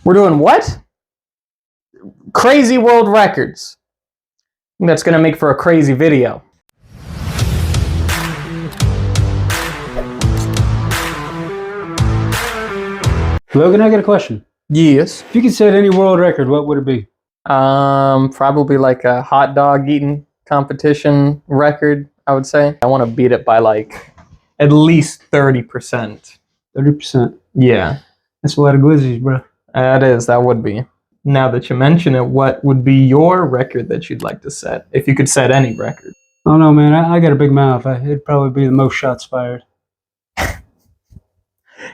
We're doing what? Crazy world records. That's going to make for a crazy video. Logan, I got a question. Yes. If you could set any world record, what would it be? Probably like a hot dog eating competition record, I would say. I want to beat it by like at least 30%. 30%. Yeah. That's a lot of glizzies, bro. That would be. Now that you mention it, what would be your record that you'd like to set? If you could set any record. I don't know, man. I got a big mouth. It'd probably be the most shots fired.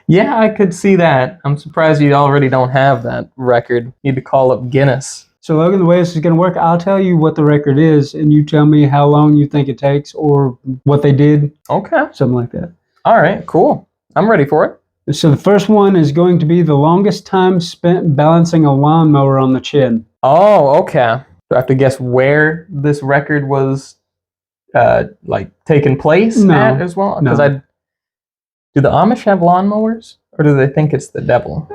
Yeah, I could see that. I'm surprised you already don't have that record. Need to call up Guinness. So, Logan, the way this is going to work, I'll tell you what the record is, and you tell me how long you think it takes or what they did. Okay. Something like that. All right, cool. I'm ready for it. So the first one is going to be the longest time spent balancing a lawnmower on the chin. Oh, okay. Do I have to guess where this record was taking place at as well? Because do the Amish have lawnmowers, or do they think it's the devil?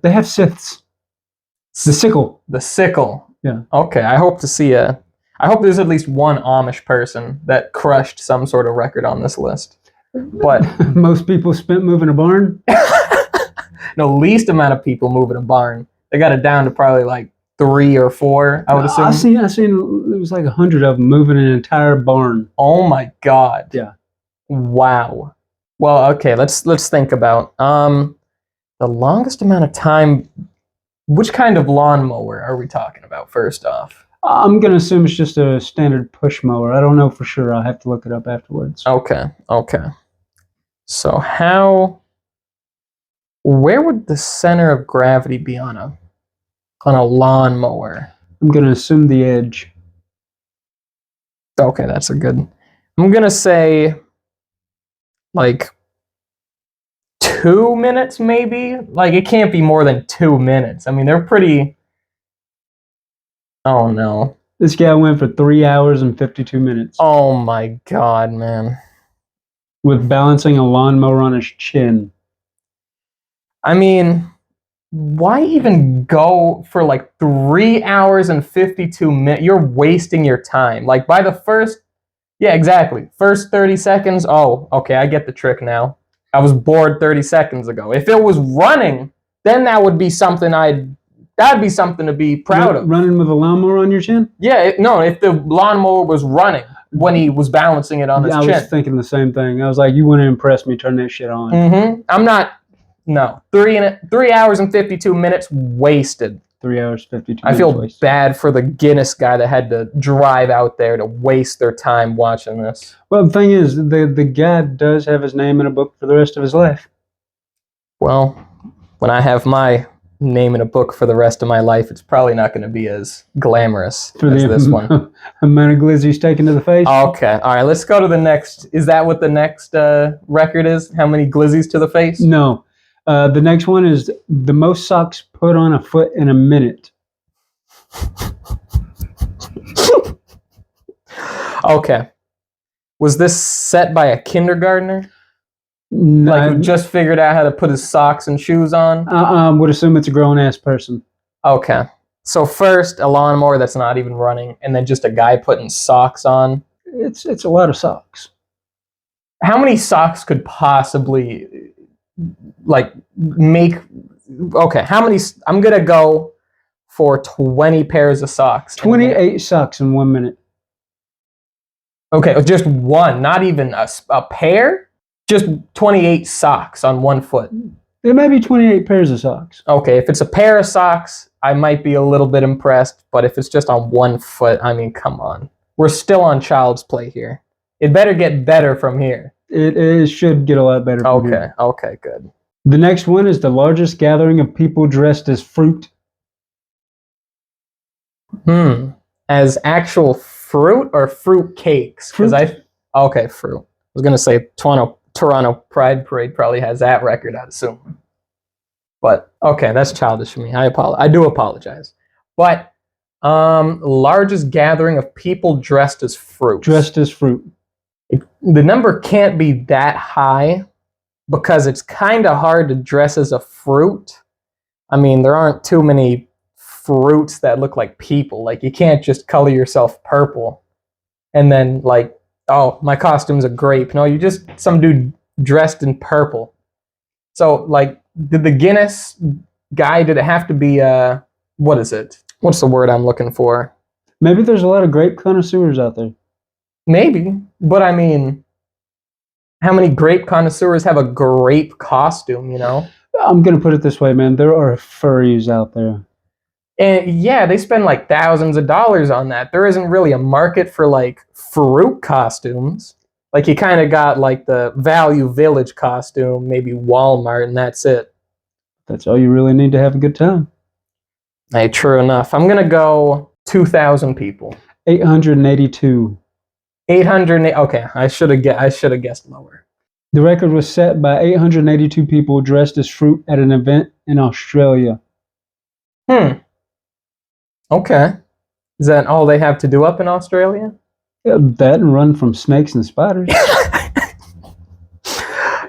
They have scythes. The sickle. The sickle. Yeah. Okay, I hope there's at least one Amish person that crushed some sort of record on this list. But most people spent moving a barn? No, least amount of people moving a barn. They got it down to probably like 3 or 4, I would assume. I seen it was like 100 of them moving an entire barn. Oh my God. Yeah. Wow. Well, okay, let's think about the longest amount of time. Which kind of lawnmower are we talking about first off? I'm going to assume it's just a standard push mower. I don't know for sure. I'll have to look it up afterwards. Okay. So where would the center of gravity be on a lawnmower? I'm going to assume the edge. Okay, that's a good. I'm going to say like 2 minutes maybe? Like it can't be more than 2 minutes. I mean, they're pretty. Oh no. This guy went for 3 hours and 52 minutes. Oh my God, man. With balancing a lawnmower on his chin. I mean, why even go for like 3 hours and 52 minutes? You're wasting your time. Like by the first, yeah, exactly. First 30 seconds. Oh, okay, I get the trick now. I was bored 30 seconds ago. If it was running, then that would be something that'd be something to be proud of. Running with a lawnmower on your chin? Yeah, if the lawnmower was running when he was balancing it on his chin. I was thinking the same thing. I was like, you want to impress me, turn that shit on. Mm-hmm. I'm not, no. 3 hours and 52 minutes wasted. 3 hours, 52 minutes I feel wasted. bad for the Guinness guy that had to drive out there to waste their time watching this. Well, the thing is, the guy does have his name in a book for the rest of his life. Well, when I have my name in a book for the rest of my life, it's probably not going to be as glamorous as this one. Amount of glizzies taken to the face? Okay, all right, let's go to the next. Is that what the next record is? How many glizzies to the face? No. The next one is the most socks put on a foot in a minute. Okay. Was this set by a kindergartner? No, like who just figured out how to put his socks and shoes on? Would assume it's a grown-ass person. Okay. So first, a lawnmower that's not even running, and then just a guy putting socks on. It's a lot of socks. How many socks could possibly make? Okay, how many? I'm gonna go for 20 pairs of socks. 28 socks in 1 minute. Okay, just one, not even a pair. Just 28 socks on 1 foot. There may be 28 pairs of socks. Okay, if it's a pair of socks, I might be a little bit impressed. But if it's just on 1 foot, I mean, come on. We're still on child's play here. It better get better from here. It should get a lot better from here. Okay, good. The next one is the largest gathering of people dressed as fruit. As actual fruit or fruit cakes? Fruit. Okay, fruit. I was going to say Toronto Pride Parade probably has that record, I'd assume. But, okay, that's childish of me. I do apologize. But, largest gathering of people dressed as fruit. Dressed as fruit. The number can't be that high because it's kind of hard to dress as a fruit I mean, there aren't too many fruits that look like people. Like, you can't just color yourself purple and then, like, oh, my costume's a grape. No, you're just some dude dressed in purple. So, like, did the Guinness guy, did it have to be, what is it? What's the word I'm looking for? Maybe there's a lot of grape connoisseurs out there. Maybe, but I mean, how many grape connoisseurs have a grape costume, you know? I'm going to put it this way, man. There are furries out there. And yeah, they spend like thousands of dollars on that. There isn't really a market for like fruit costumes. Like, you kind of got like the Value Village costume, maybe Walmart, and that's it. That's all you really need to have a good time. Hey, true enough. I'm gonna go 2,000 people. 882. 800. Okay, I should have guessed lower. The record was set by 882 people dressed as fruit at an event in Australia. Okay. Is that all they have to do up in Australia? Yeah, that and run from snakes and spiders.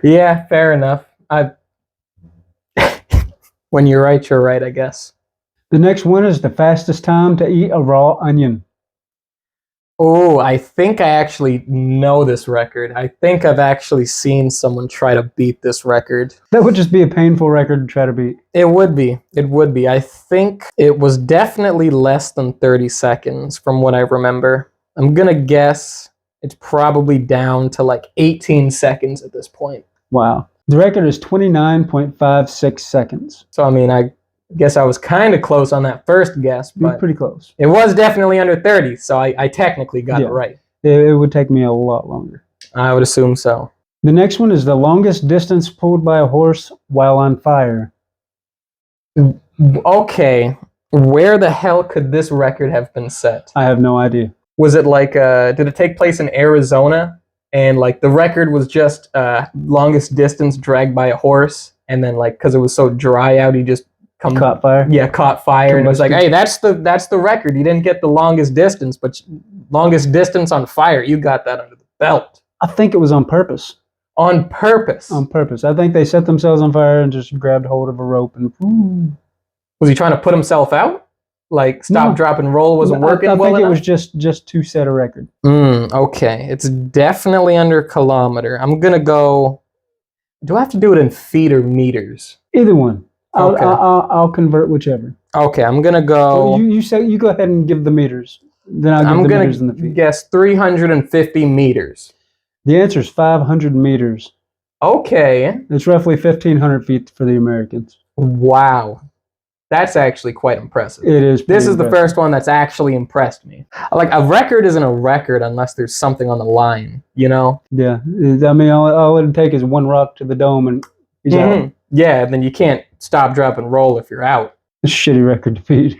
Yeah, fair enough. When you're right, I guess. The next one is the fastest time to eat a raw onion. Oh, I think I actually know this record. I think I've actually seen someone try to beat this record. That would just be a painful record to try to beat. It would be. It would be. I think it was definitely less than 30 seconds from what I remember. I'm going to guess it's probably down to like 18 seconds at this point. Wow. The record is 29.56 seconds. So, I mean, I guess I was kind of close on that first guess, but pretty close. It was definitely under 30, so I technically got it right. It would take me a lot longer. I would assume so. The next one is the longest distance pulled by a horse while on fire. Okay, where the hell could this record have been set? I have no idea. Was it like, did it take place in Arizona? And like the record was just longest distance dragged by a horse, and then like because it was so dry out, he just Caught fire? Yeah, caught fire. And it was like, hey, that's the record. You didn't get the longest distance, but longest distance on fire, you got that under the belt. I think it was on purpose. On purpose? On purpose. I think they set themselves on fire and just grabbed hold of a rope and... Ooh. Was he trying to put himself out? Like, stop, drop, and roll wasn't working well enough? I think it was just to set a record. Okay. It's definitely under a kilometer. I'm going to go... Do I have to do it in feet or meters? Either one. Okay. I'll convert whichever. Okay, I'm going to go... You go ahead and give the meters. Then I'll give the meters and the feet. I'm going to guess 350 meters. The answer is 500 meters. Okay. It's roughly 1,500 feet for the Americans. Wow. That's actually quite impressive. It is. This is the first one that's actually impressed me. Like, a record isn't a record unless there's something on the line, you know? Yeah. I mean, all it'd take is one rock to the dome and he's out. Yeah, then you can't stop, drop, and roll if you're out. A shitty record to beat.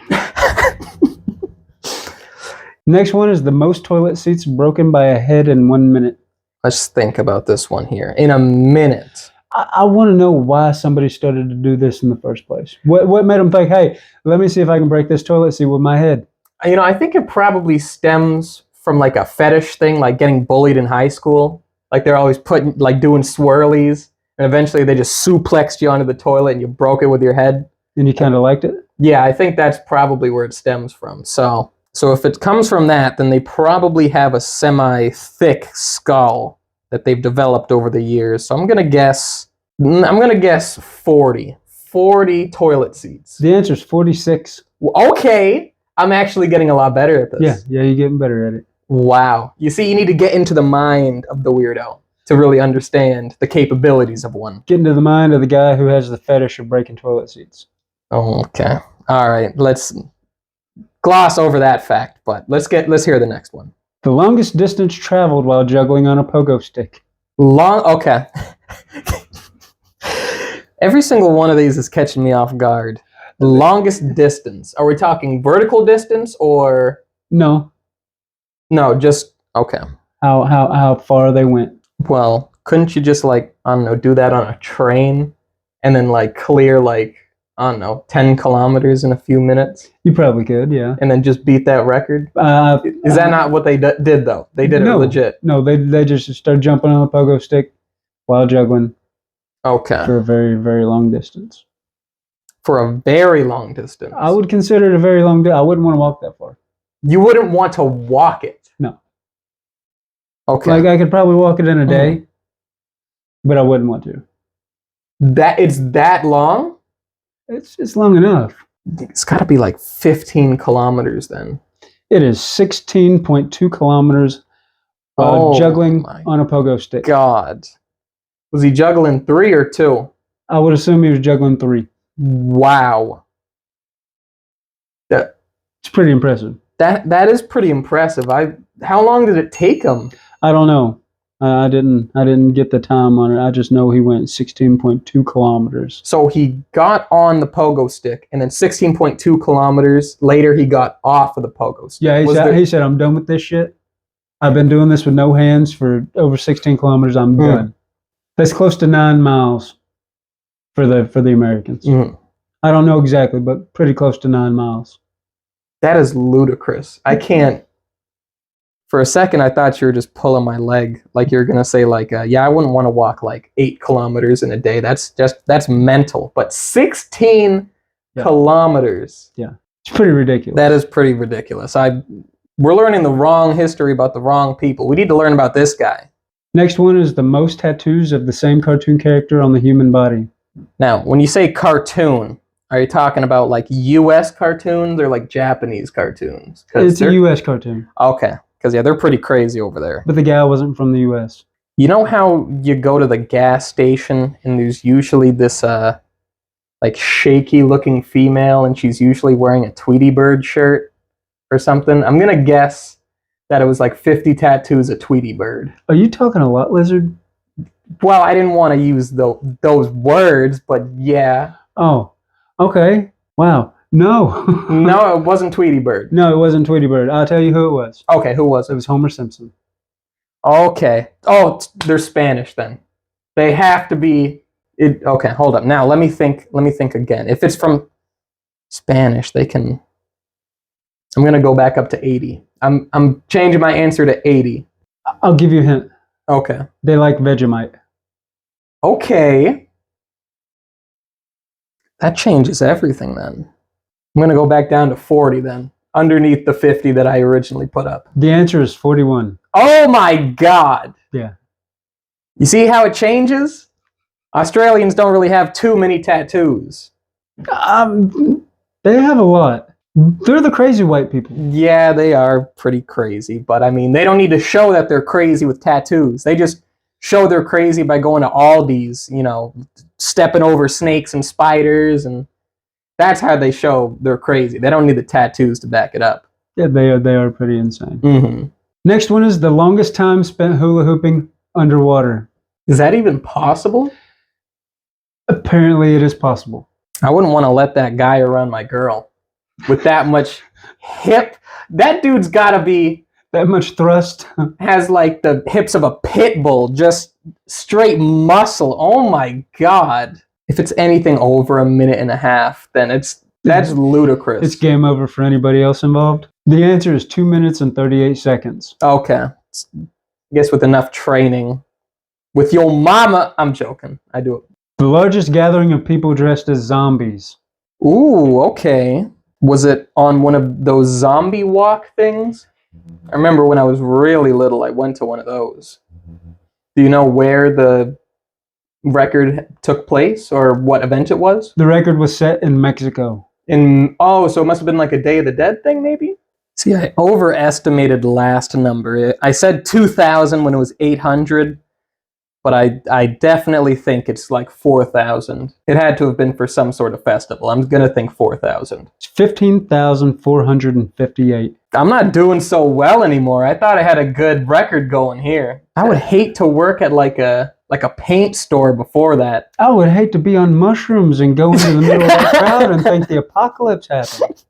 Next one is the most toilet seats broken by a head in 1 minute. Let's think about this one here. In a minute. I want to know why somebody started to do this in the first place. What made them think, hey, let me see if I can break this toilet seat with my head? You know, I think it probably stems from like a fetish thing, like getting bullied in high school. Like they're always doing swirlies. And eventually they just suplexed you onto the toilet and you broke it with your head. And you kind of liked it? Yeah, I think that's probably where it stems from. So if it comes from that, then they probably have a semi-thick skull that they've developed over the years. So I'm going to guess 40. 40 toilet seats. The answer is 46. Okay. I'm actually getting a lot better at this. Yeah, you're getting better at it. Wow. You see, you need to get into the mind of the weirdo to really understand the capabilities of one. Get into the mind of the guy who has the fetish of breaking toilet seats. Oh, okay. All right. Let's gloss over that fact, but let's hear the next one. The longest distance traveled while juggling on a pogo stick. Okay. Every single one of these is catching me off guard. The longest distance. Are we talking vertical distance or? No, just okay. How far they went. Well, couldn't you just like, I don't know, do that on a train and then like clear like, I don't know, 10 kilometers in a few minutes? You probably could, yeah. And then just beat that record? Is that not what they did though? They did it legit. No, they just started jumping on a pogo stick while juggling. Okay. For a very, very long distance. For a very long distance. I would consider it a very long day. I wouldn't want to walk that far. You wouldn't want to walk it? No. Okay. Like, I could probably walk it in a day, but I wouldn't want to. It's that long? It's long enough. It's got to be like 15 kilometers then. It is 16.2 kilometers juggling on a pogo stick. God. Was he juggling 3 or 2? I would assume he was juggling 3. Wow. It's pretty impressive. That is pretty impressive. How long did it take him? I don't know. I didn't get the time on it. I just know he went 16.2 kilometers. So he got on the pogo stick, and then 16.2 kilometers later he got off of the pogo stick. Yeah, he said, I'm done with this shit. I've been doing this with no hands for over 16 kilometers. I'm done. That's close to 9 miles for the Americans. I don't know exactly, but pretty close to 9 miles. That is ludicrous. I can't. For a second, I thought you were just pulling my leg. Like you were going to say, like, yeah, I wouldn't want to walk like 8 kilometers in a day. That's mental. But 16 kilometers. Yeah. It's pretty ridiculous. That is pretty ridiculous. We're learning the wrong history about the wrong people. We need to learn about this guy. Next one is the most tattoos of the same cartoon character on the human body. Now, when you say cartoon, are you talking about like U.S. cartoons or like Japanese cartoons? It's a U.S. cartoon. Okay. Because, yeah, they're pretty crazy over there. But the gal wasn't from the U.S. You know how you go to the gas station and there's usually this, like, shaky-looking female and she's usually wearing a Tweety Bird shirt or something? I'm going to guess that it was like 50 tattoos of Tweety Bird. Are you talking a lot, Lizard? Well, I didn't want to use those words, but yeah. Oh, okay. Wow. No. No, it wasn't Tweety Bird. No, it wasn't Tweety Bird. I'll tell you who it was. Okay, who was it? It was Homer Simpson. Okay. Oh, they're Spanish then. They have to be. Okay, hold up. Now let me think again. If it's from Spanish, they can. I'm gonna go back up to 80. I'm changing my answer to 80. I'll give you a hint. Okay. They like Vegemite. Okay. That changes everything then. I'm going to go back down to 40 then, underneath the 50 that I originally put up. The answer is 41. Oh my God. Yeah. You see how it changes? Australians don't really have too many tattoos. They have a lot. They're the crazy white people. Yeah, they are pretty crazy, but I mean, they don't need to show that they're crazy with tattoos. They just show they're crazy by going to Aldi's, stepping over snakes and spiders, and that's how they show they're crazy. They don't need the tattoos to back it up. Yeah, they are pretty insane. Next one is the longest time spent hula hooping underwater. Is that even possible? Apparently it is possible. I wouldn't want to let that guy around my girl with that much hip. That dude's got to be... That much thrust. Has like the hips of a pit bull, just straight muscle. Oh my God. If it's anything over a minute and a half, then that's ludicrous. It's game over for anybody else involved. The answer is 2 minutes and 38 seconds. Okay. I guess with enough training. With your mama, I'm joking. I do it. The largest gathering of people dressed as zombies. Ooh, okay. Was it on one of those zombie walk things? I remember when I was really little, I went to one of those. Do you know where the record took place or what event it was? The record was set in Mexico. So it must have been like a Day of the Dead thing, maybe? See, I overestimated the last number. I said 2,000 when it was 800, but I definitely think it's like 4,000. It had to have been for some sort of festival. I'm going to think 4,000. It's 15,458. I'm not doing so well anymore. I thought I had a good record going here. I would hate to work at like a paint store before that. I would hate to be on mushrooms and go into the middle of the crowd and think the apocalypse happened.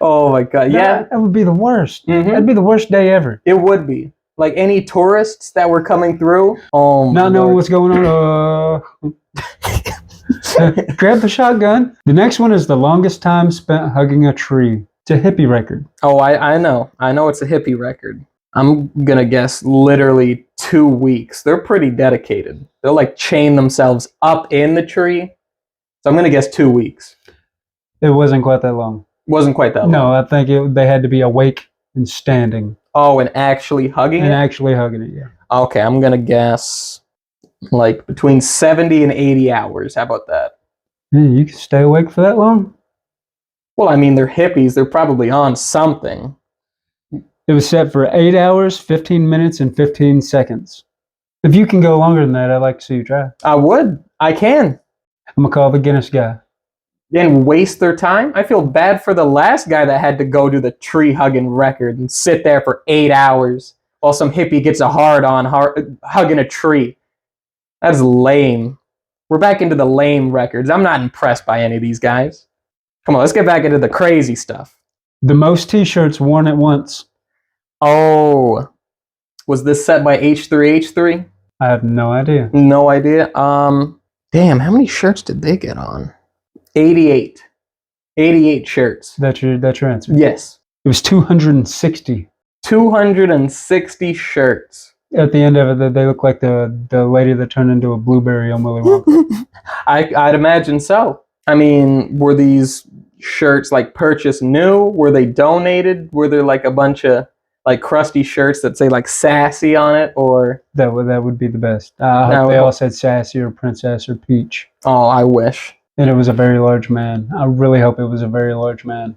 Oh my God, yeah. That would be the worst. That'd be the worst day ever. It would be. Like any tourists that were coming through. Oh my Not knowing what's going on. Grab the shotgun. The next one is the longest time spent hugging a tree. It's a hippie record. Oh, I know. I know it's a hippie record. I'm going to guess literally 2 weeks. They're pretty dedicated. They'll like chain themselves up in the tree So I'm going to guess 2 weeks. It wasn't quite that long. Wasn't quite that long. No, I think they had to be awake and standing. Oh, and actually hugging it? And actually hugging it, yeah. Okay, I'm going to guess like between 70 and 80 hours. How about that? You can stay awake for that long? Well, I mean, they're hippies. They're probably on something. It was set for 8 hours, 15 minutes, and 15 seconds. If you can go longer than that, I'd like to see you try. I would. I can. I'm going to call the Guinness guy. And waste their time? I feel bad for the last guy that had to go do the tree hugging record and sit there for 8 hours while some hippie gets a hard-on hugging a tree. That's lame. We're back into the lame records. I'm not impressed by any of these guys. Come on, let's get back into the crazy stuff. The most t-shirts worn at once. Oh, was this set by H3H3? I have no idea. No idea. Damn, how many shirts did they get on? 88. 88 shirts. That's your answer? Yes. It was 260. 260 shirts. At the end of it, they look like the lady that turned into a blueberry on Willy Wonka. I'd imagine so. I mean, were these shirts like purchased new? Were they donated? Were there like a bunch of like crusty shirts that say like sassy on it? Or that would be the best. I hope they all said sassy or princess or peach. Oh, I wish. And it was a very large man. I really hope it was a very large man.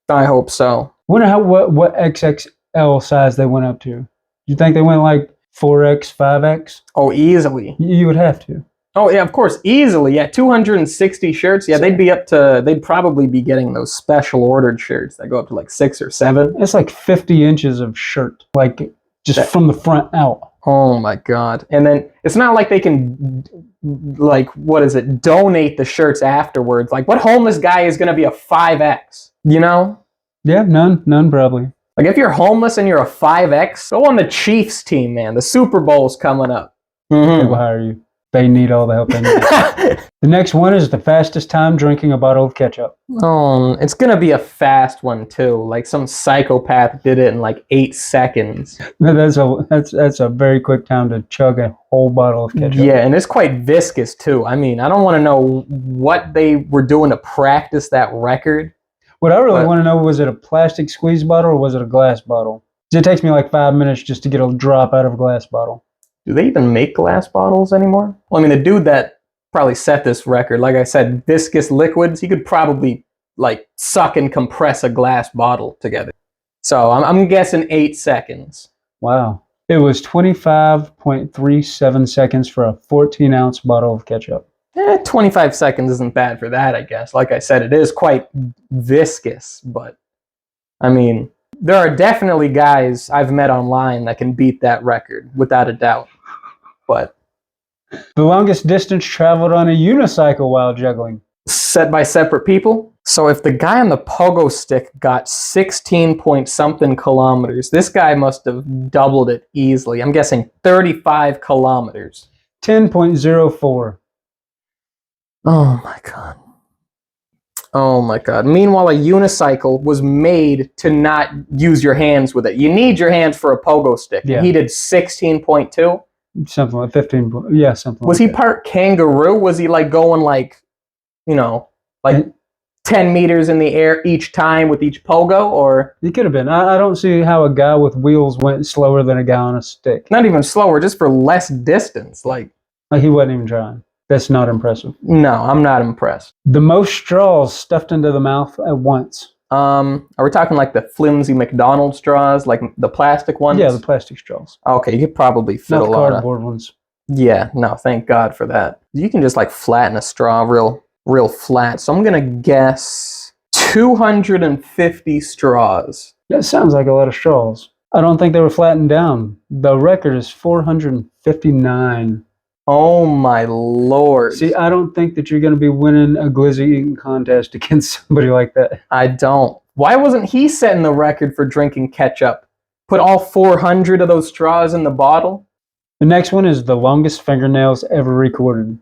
I hope so. I wonder what XXL size they went up to. Do you think they went like 4X, 5X? Oh, easily. You would have to. Oh, yeah, of course, easily. Yeah, 260 shirts. Yeah, they'd probably be getting those special ordered shirts that go up to like 6 or 7. It's like 50 inches of shirt, like just from the front out. Oh my God. And then it's not like they can, like, donate the shirts afterwards. Like, what homeless guy is going to be a 5X? You know? Yeah, none probably. Like, if you're homeless and you're a 5X, go on the Chiefs team, man. The Super Bowl's coming up. Mm-hmm. They will hire you. They need all the help they need. The next one is the fastest time drinking a bottle of ketchup. Oh, it's going to be a fast one, too. Like, some psychopath did it in, like, 8 seconds. That's a very quick time to chug a whole bottle of ketchup. Yeah, and it's quite viscous, too. I mean, I don't want to know what they were doing to practice that record. What I really want to know, was it a plastic squeeze bottle or was it a glass bottle? It takes me like 5 minutes just to get a drop out of a glass bottle. Do they even make glass bottles anymore? Well, I mean, the dude that probably set this record, like I said, viscous liquids, he could probably like suck and compress a glass bottle together. So I'm guessing 8 seconds. Wow. It was 25.37 seconds for a 14-ounce bottle of ketchup. 25 seconds isn't bad for that, I guess. Like I said, it is quite viscous, but I mean, there are definitely guys I've met online that can beat that record, without a doubt. But the longest distance traveled on a unicycle while juggling. Set by separate people? So if the guy on the pogo stick got 16 point something kilometers, this guy must have doubled it easily. I'm guessing 35 kilometers. 10.04. Oh my God. Oh my God. Meanwhile, a unicycle was made to not use your hands with it. You need your hands for a pogo stick. Yeah. He did 16.2. Something like 15. Yeah, something was like he that. Part kangaroo? Was he like going like, you know, like 10 meters in the air each time with each pogo? Or he could have been. I don't see how a guy with wheels went slower than a guy on a stick. Not even slower, just for less distance. Like he wasn't even trying. That's not impressive. No, I'm not impressed. The most straws stuffed into the mouth at once. Are we talking like the flimsy McDonald's straws, like the plastic ones? Yeah, the plastic straws. Okay, you could probably fit not a lot cardboard ones. Yeah, no, thank God for that. You can just like flatten a straw real flat. So I'm gonna guess 250 straws. That sounds like a lot of straws. I don't think they were flattened down. The record is 459. Oh my Lord. See, I don't think that you're going to be winning a glizzy eating contest against somebody like that. I don't. Why wasn't he setting the record for drinking ketchup? Put all 400 of those straws in the bottle? The next one is the longest fingernails ever recorded.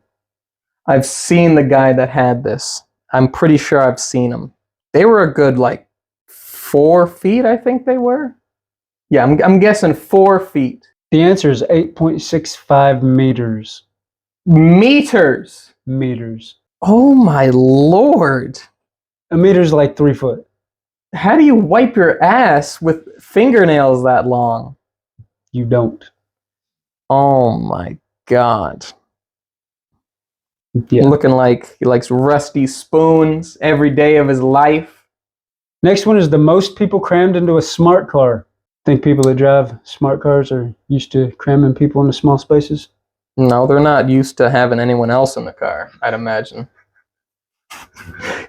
I've seen the guy that had this. I'm pretty sure I've seen him. They were a good, like, 4 feet, I think they were. Yeah, I'm guessing 4 feet. The answer is 8.65 meters. Meters? Meters. Oh my lord. A meter's like 3 foot. How do you wipe your ass with fingernails that long? You don't. Oh my god. Yeah. Looking like he likes rusty spoons every day of his life. Next one is the most people crammed into a smart car. Think people that drive smart cars are used to cramming people into small spaces? No, they're not used to having anyone else in the car, I'd imagine.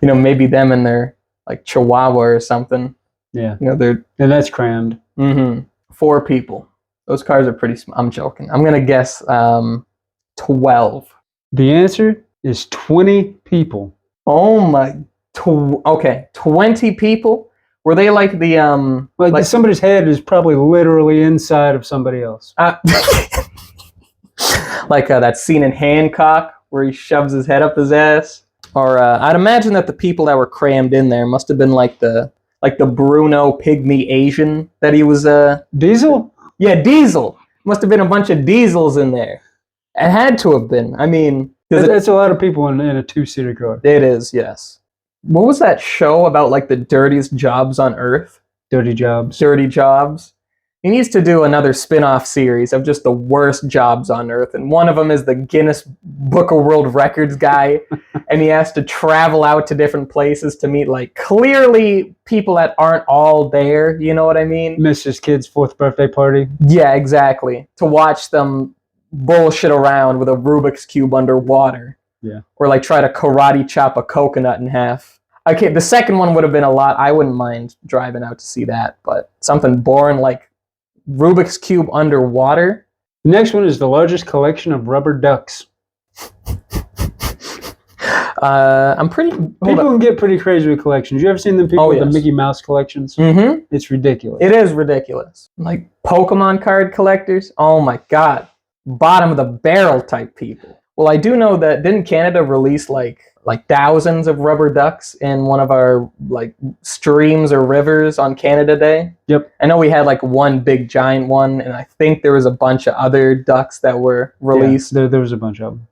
Maybe them and their like Chihuahua or something. Yeah. They're And that's crammed. 4 people. Those cars are pretty small. I'm joking. I'm gonna guess 12. The answer is 20 people. Oh my. Okay, 20 people. Were they like the Like somebody's head is probably literally inside of somebody else. Like that scene in Hancock where he shoves his head up his ass? Or I'd imagine that the people that were crammed in there must have been like the Bruno pygmy Asian that he was. Diesel? Yeah, Diesel. Must have been a bunch of Diesels in there. It had to have been. I mean, that's a lot of people in a 2-seater car. It is, yes. What was that show about like the dirtiest jobs on Earth? Dirty Jobs. Dirty Jobs. He needs to do another spin-off series of just the worst jobs on Earth. And one of them is the Guinness Book of World Records guy. And he has to travel out to different places to meet like clearly people that aren't all there. You know what I mean? Missed his kid's 4th birthday party. Yeah, exactly. To watch them bullshit around with a Rubik's Cube underwater. Yeah. Or like try to karate chop a coconut in half. Okay, the second one would have been a lot. I wouldn't mind driving out to see that, but something boring like Rubik's Cube underwater. The next one is the largest collection of rubber ducks. I'm pretty... People can get pretty crazy with collections. You ever seen them people with the Mickey Mouse collections? Mm-hmm. It's ridiculous. It is ridiculous. Like Pokemon card collectors. Oh my god. Bottom of the barrel type people. Well, I do know that didn't Canada release like thousands of rubber ducks in one of our like streams or rivers on Canada Day? Yep. I know we had like one big giant one, and I think there was a bunch of other ducks that were released. Yeah, there was a bunch of them.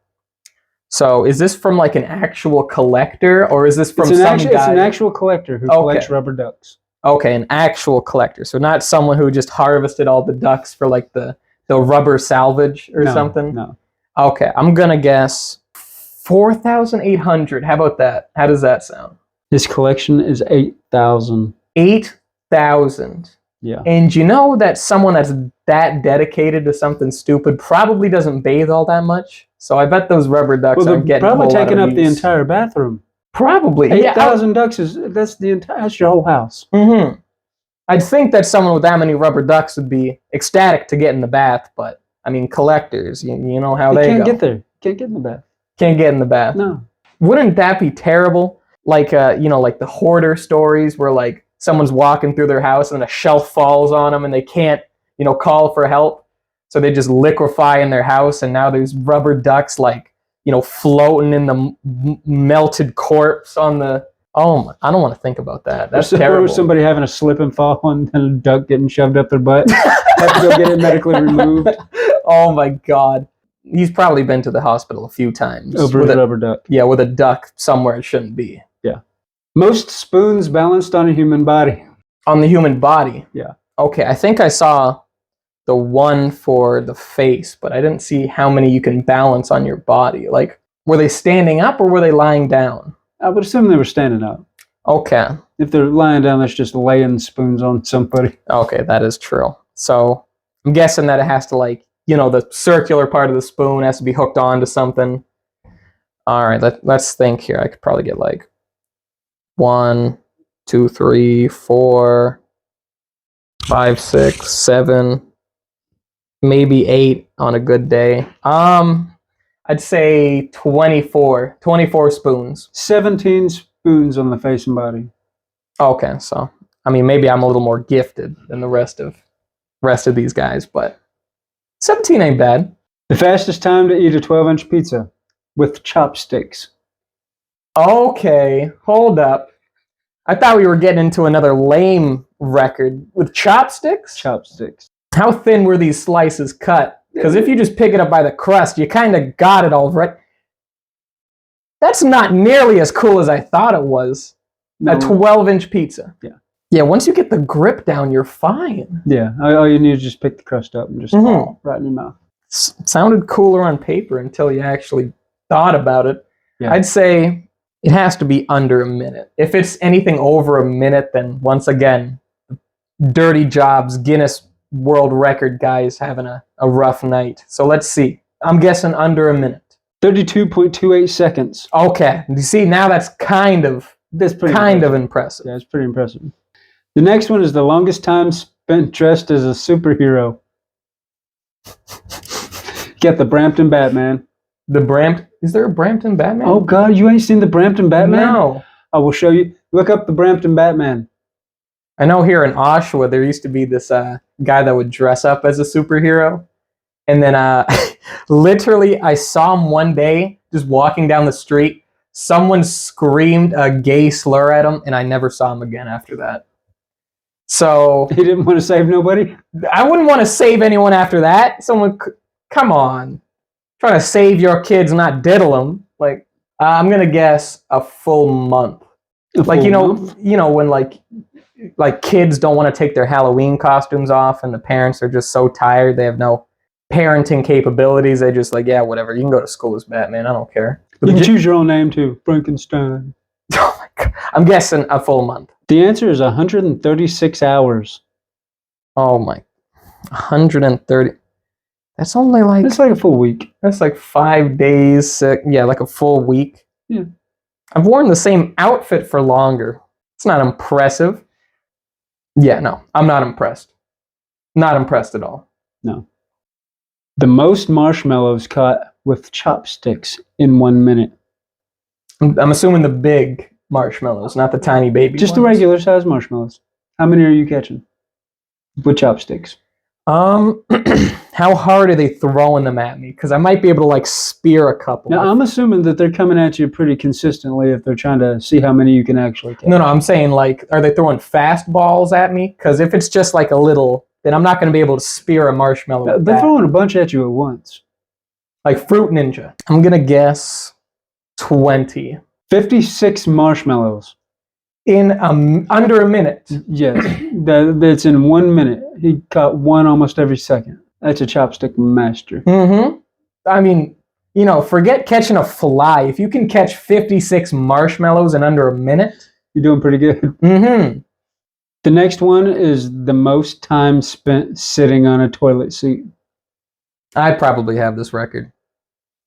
So is this from like an actual collector, or is this from some guy? It's an actual collector who collects rubber ducks. Okay, an actual collector. So not someone who just harvested all the ducks for like the rubber salvage or something? No. Okay, I'm going to guess 4,800. How about that? How does that sound? His collection is 8,000. 8,000. Yeah. And you know that someone that's that dedicated to something stupid probably doesn't bathe all that much? So I bet those rubber ducks aren't getting probably a whole taking lot of up the use. entire bathroom. Probably. 8,000 ducks that's your whole house. Mm-hmm. I'd think that someone with that many rubber ducks would be ecstatic to get in the bath, but I mean, collectors, you know how they can't go. get there. Can't get in the bath. Can't get in the bath. No. Wouldn't that be terrible? Like, like the hoarder stories where like someone's walking through their house and a shelf falls on them and they can't, call for help. So they just liquefy in their house, and now there's rubber ducks like, floating in the melted corpse on the... Oh, I don't want to think about that. That's terrible. Or somebody having a slip and fall and a duck getting shoved up their butt. Have to go get it medically removed. Oh my god. He's probably been to the hospital a few times. Over a rubber duck. Yeah, with a duck somewhere it shouldn't be. Yeah. Most spoons balanced on a human body. On the human body? Yeah. Okay, I think I saw the one for the face, but I didn't see how many you can balance on your body. Like, were they standing up or were they lying down? I would assume they were standing up. Okay. If they're lying down, that's just laying spoons on somebody. Okay, that is true. So I'm guessing that it has to the circular part of the spoon has to be hooked onto something. All right, let's think here. I could probably get 1, 2, 3, 4, 5, 6, 7, maybe 8 on a good day. I'd say 24 spoons. 17 spoons on the face and body. Okay, so I mean maybe I'm a little more gifted than the rest of these guys, but 17 ain't bad. The fastest time to eat a 12-inch pizza with chopsticks. Okay, hold up. I thought we were getting into another lame record with chopsticks. Chopsticks. How thin were these slices cut? Because if you just pick it up by the crust, you kind of got it all right. That's not nearly as cool as I thought it was. No. A 12-inch pizza. Yeah. Yeah, once you get the grip down, you're fine. Yeah, all you need is just pick the crust up and just fall right in your mouth. It sounded cooler on paper until you actually thought about it. Yeah. I'd say it has to be under a minute. If it's anything over a minute, then once again, Dirty Jobs, Guinness World Record guy is having a rough night. So let's see. I'm guessing under a minute. 32.28 seconds. Okay. You see, now that's kind of impressive. Yeah, it's pretty impressive. The next one is the longest time spent dressed as a superhero. Get the Brampton Batman. Is there a Brampton Batman? Oh God, you ain't seen the Brampton Batman? No. I will show you. Look up the Brampton Batman. I know here in Oshawa there used to be this guy that would dress up as a superhero, and then literally I saw him one day just walking down the street. Someone screamed a gay slur at him, and I never saw him again after that. So He didn't want to save nobody? I wouldn't want to save anyone after that. Someone, come on, trying to save your kids, not diddle them. Like I'm gonna guess a full month. Like you know when like kids don't want to take their Halloween costumes off, and the parents are just so tired they have no parenting capabilities. They just like, yeah, whatever. You can go to school as Batman. I don't care. You can choose your own name too, Frankenstein. Oh my God. I'm guessing a full month. The answer is 136 hours. Oh my, 130. That's only like It's like a full week. That's like 5 days. Yeah, like a full week. Yeah. I've worn the same outfit for longer. It's not impressive. Yeah, no, I'm not impressed. Not impressed at all. No. The most marshmallows caught with chopsticks in 1 minute. I'm assuming the big marshmallows, not the tiny baby Just ones. the regular size marshmallows. How many are you catching with chopsticks? How hard are they throwing them at me? Because I might be able to like spear a couple. Now, I'm assuming that they're coming at you pretty consistently if they're trying to see how many you can actually catch. No, I'm saying like, are they throwing fastballs at me? Because if it's just like a little, then I'm not going to be able to spear a marshmallow. They're throwing a bunch at you at once. Like Fruit Ninja. I'm going to guess 20. 56 marshmallows. In under a minute. Yes, that's in 1 minute. He caught one almost every second. That's a chopstick master. Mm-hmm. I mean, forget catching a fly. If you can catch 56 marshmallows in under a minute, you're doing pretty good. Mm-hmm. The next one is the most time spent sitting on a toilet seat. I probably have this record.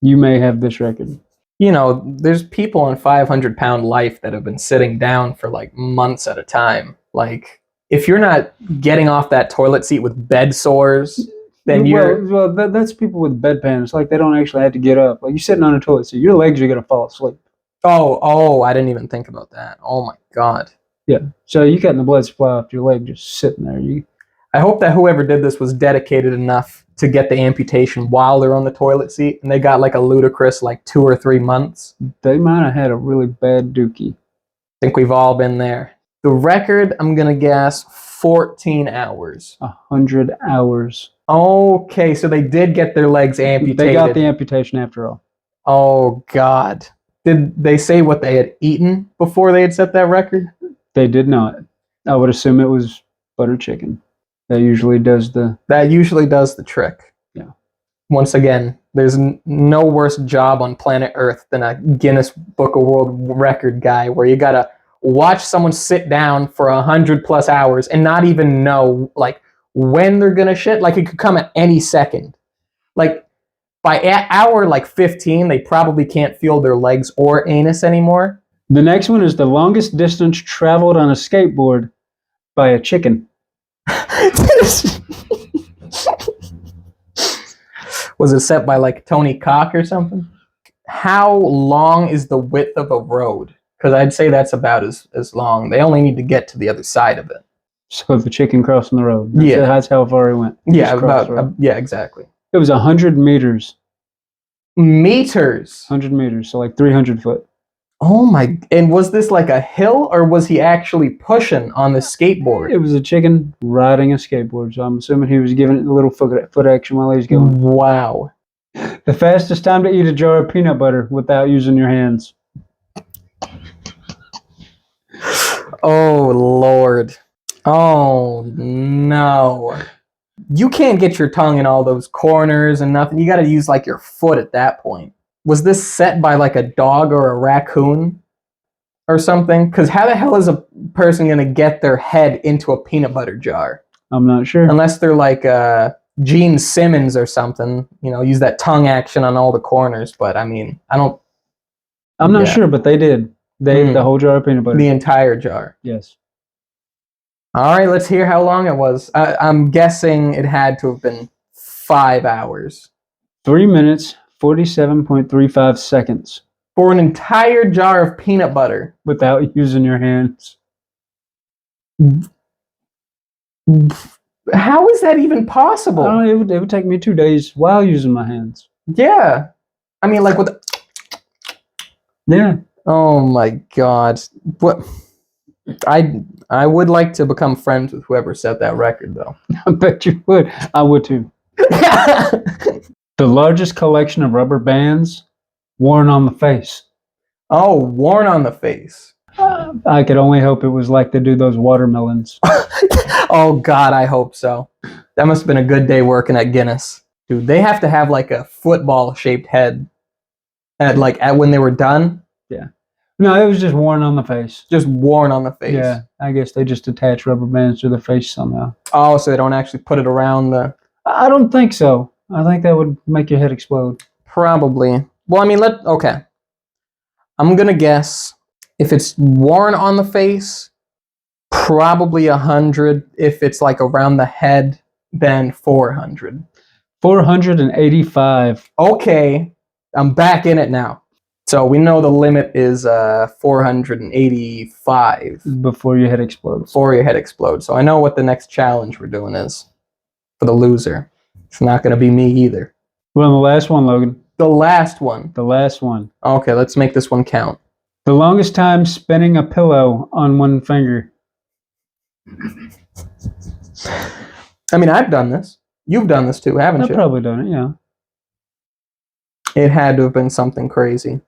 You may have this record. There's people on 500-pound life that have been sitting down for like months at a time. Like, if you're not getting off that toilet seat with bed sores, then that's people with bedpans. Like, they don't actually have to get up. Like, you're sitting on a toilet seat, your legs are gonna fall asleep. Oh, I didn't even think about that. Oh my God. Yeah. So you're cutting the blood supply off your leg just sitting there. I hope that whoever did this was dedicated enough to get the amputation while they're on the toilet seat, and they got like a ludicrous 2 or 3 months. They might have had a really bad dookie. I think we've all been there. The record, I'm gonna guess 14 hours. 100 hours. Okay, so they did get their legs amputated. They got the amputation after all. Oh God. Did they say what they had eaten before they had set that record? They did not. I would assume it was butter chicken. That usually does the trick. Yeah. Once again, there's no worse job on planet Earth than a Guinness Book of World Record guy, where you gotta watch someone sit down for 100+ hours and not even know when they're gonna shit. Like, it could come at any second. Like, by hour 15, they probably can't feel their legs or anus anymore. The next one is the longest distance traveled on a skateboard by a chicken. Was it set by Tony Cock or something? How long is the width of a road? Because I'd say that's about as long. They only need to get to the other side of it. So the chicken crossing the road. That's how far he went. Yeah, yeah, exactly. It was 100 meters. Meters? 100 meters, so 300 foot. Oh my, and was this a hill, or was he actually pushing on the skateboard? It was a chicken riding a skateboard, so I'm assuming he was giving it a little foot action while he was going. Wow. The fastest time to eat a jar of peanut butter without using your hands. Oh, Lord. Oh, no. You can't get your tongue in all those corners and nothing. You got to use like your foot at that point. Was this set by like a dog or a raccoon or something? Because how the hell is a person going to get their head into a peanut butter jar? I'm not sure. Unless they're like Gene Simmons or something, you know, use that tongue action on all the corners. But I mean, I'm not sure, but they did. They ate the whole jar of peanut butter. The entire jar. Yes. All right, let's hear how long it was. I'm guessing it had to have been 5 hours. 3 minutes, 47.35 seconds. For an entire jar of peanut butter. Without using your hands. How is that even possible? It would take me 2 days while using my hands. Yeah. I mean, like with... Yeah. Oh my God. What... I would like to become friends with whoever set that record, though. I bet you would. I would too. The largest collection of rubber bands worn on the face. Oh, worn on the face. I could only hope it was like they do those watermelons. Oh God, I hope so. That must have been a good day working at Guinness. Dude, they have to have like a football-shaped head at when they were done. Yeah. No, it was just worn on the face. Just worn on the face. Yeah, I guess they just attach rubber bands to the face somehow. Oh, so they don't actually put it around the... I don't think so. I think that would make your head explode. Probably. Well, I mean, okay. I'm gonna guess if it's worn on the face, probably 100. If it's like around the head, then 400. 485. Okay, I'm back in it now. So we know the limit is 485. Before your head explodes. Before your head explodes. So I know what the next challenge we're doing is for the loser. It's not going to be me either. We're on the last one, Logan. The last one. The last one. Okay, let's make this one count. The longest time spinning a pillow on one finger. I mean, I've done this. You've done this too, haven't you? I've probably done it, yeah. It had to have been something crazy.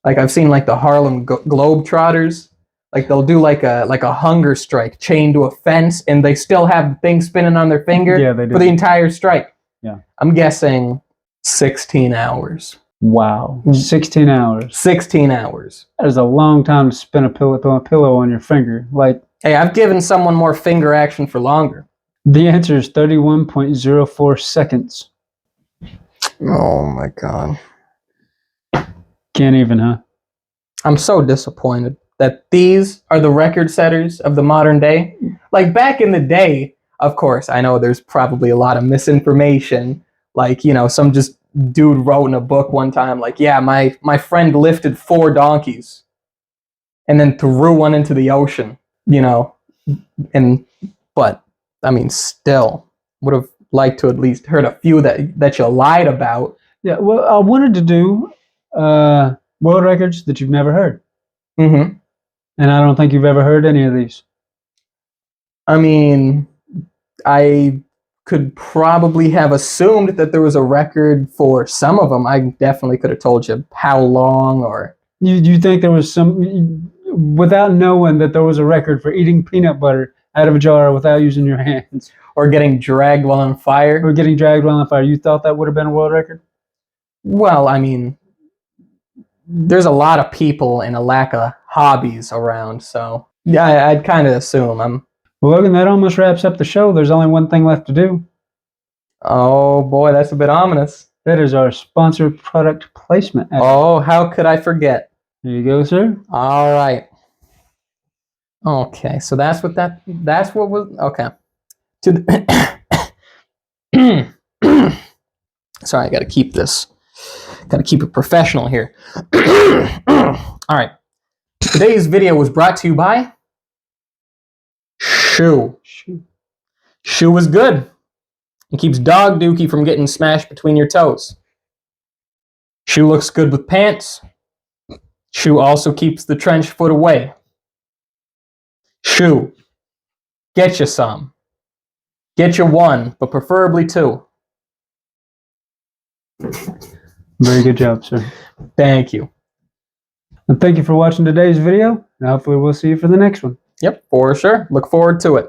Like I've seen like the Harlem Globetrotters. Like they'll do like a hunger strike chained to a fence, and they still have the thing spinning on their finger for the entire strike. Yeah. I'm guessing 16 hours. Wow. 16 hours. 16 hours. That is a long time to spin a pillow on your finger. Like, hey, I've given someone more finger action for longer. The answer is 31.04 seconds. Oh my God. Can't even, huh? I'm so disappointed that these are the record setters of the modern day. Like back in the day, of course, I know there's probably a lot of misinformation. Like, you know, some just dude wrote in a book one time, like, yeah, my friend lifted 4 donkeys and then threw one into the ocean, you know. But I mean, still would have liked to at least heard a few that you lied about. Yeah, well, I wanted to do world records that you've never heard. Mm-hmm. And I don't think you've ever heard any of these. I mean, I could probably have assumed that there was a record for some of them. I definitely could have told you how long or... You think there was some... Without knowing that there was a record for eating peanut butter out of a jar without using your hands. Or getting dragged while on fire. Or getting dragged while on fire. You thought that would have been a world record? Well, I mean, there's a lot of people and a lack of hobbies around, so yeah, I'd kind of assume. Well, Logan, that almost wraps up the show. There's only one thing left to do. Oh boy, that's a bit ominous. That is our sponsored product placement. Oh, how could I forget? There you go, sir. All right. Okay, so that's what was, okay. Sorry, I gotta keep it professional here. All right. Today's video was brought to you by Shoe. Shoe is good. It keeps dog dookie from getting smashed between your toes. Shoe looks good with pants. Shoe also keeps the trench foot away. Shoe. Get you some. Get you one, but preferably 2. Very good job, sir. Thank you. And thank you for watching today's video, and hopefully we'll see you for the next one. Yep, for sure. Look forward to it.